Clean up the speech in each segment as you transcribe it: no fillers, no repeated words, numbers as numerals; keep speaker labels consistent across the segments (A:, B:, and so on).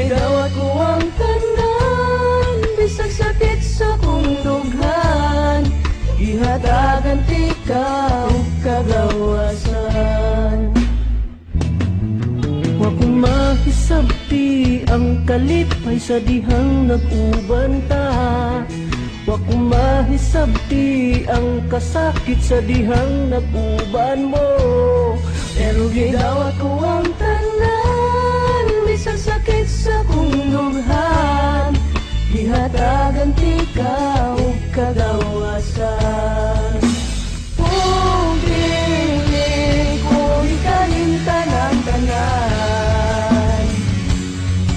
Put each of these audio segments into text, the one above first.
A: gidawat ko ang tanan, bisag sakit sa kong dughan, gihatagan ti ka ug kagawasan. Wa ko mahisabti ang kalipay sa dihang nag-uban ta, wa ko mahisabti ang kasakit sa dihang nag-uban mo. Pero gidawat ko ang tanan, bisag sakit sa kong dughan, gihatagan ti ka ug kagawasan. Pugili ko ikalimtan ang tanan,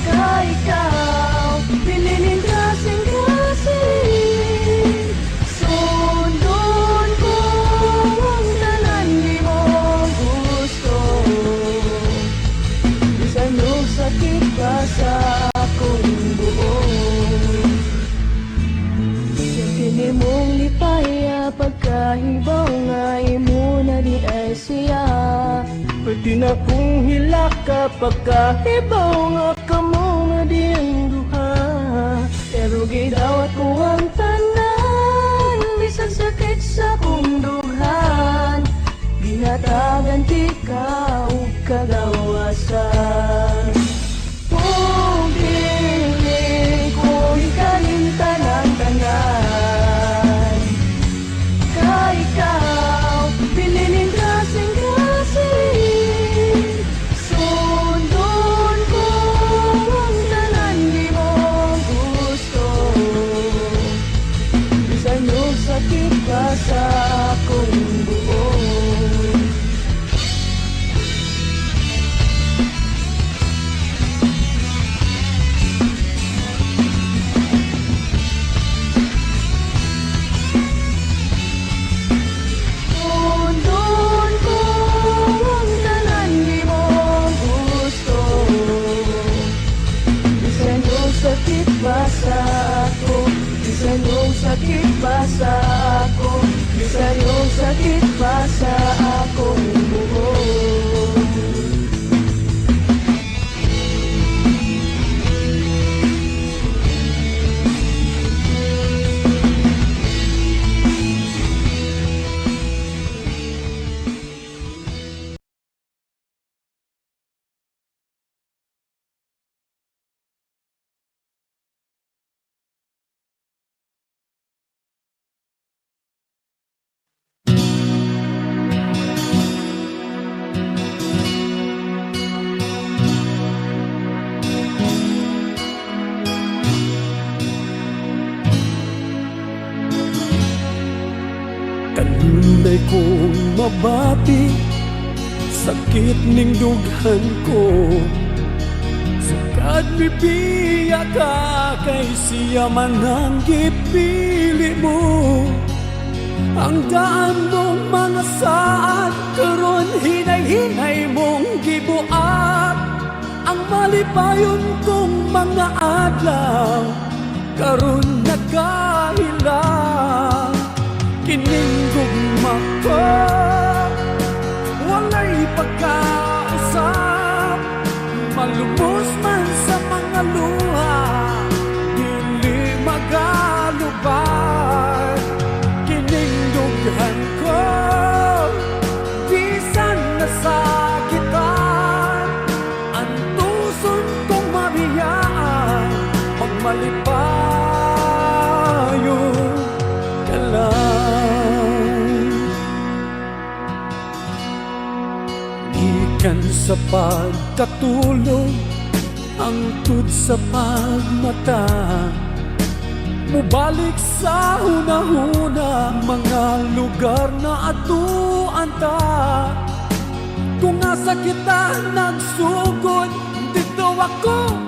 A: ka ikaw pililing kasing-kasing, sundon ko ang tanan di mo gusto, bisan yung sakit pa sa akong buong. Kini mong lipaya pagkahibaw nga imo na di ay siya, pwede na kong hilaka pagkahibaw nga kamo nga di ang duha. Pero gidawat ko ang tanan, bisag sakit sa kong dughan, ginatagan ti ka ug kagawasan. Pugili ko ikalimtan ang tanan, ka ikaw pililing kasing-kasing, sundon ko ang tanan di mo gusto, bisan yung sakit pa sa akong buong. Sundon ko ang tanan di mo gusto, bisan yung sakit pa sa ako, bisan yung sakit pa sa ako, bisan yung sakit pa sa akong buong.
B: Kanunay kong mabati, sakit ning dughan ko, sukad bibiya ka kay siya man ang gipili mo. Ang daan mong mga saad, karon hinay-hinay mong gibuat. Ang malipayon kong mga adlaw, karon nagkahilang. Kining gugma ko, walay pagkausap, malumos man sa mga luha, dili magalubay. Kining dughan ko, bisan nasakitan, ang tuson kong mabiyaan, magmalipayo ka lang. Ikan sa pagkatulog, angtod sa pagmata, mubalik sa hunahuna, mga lugar na atuan ta. Kung asa kita nagsugod, dito ako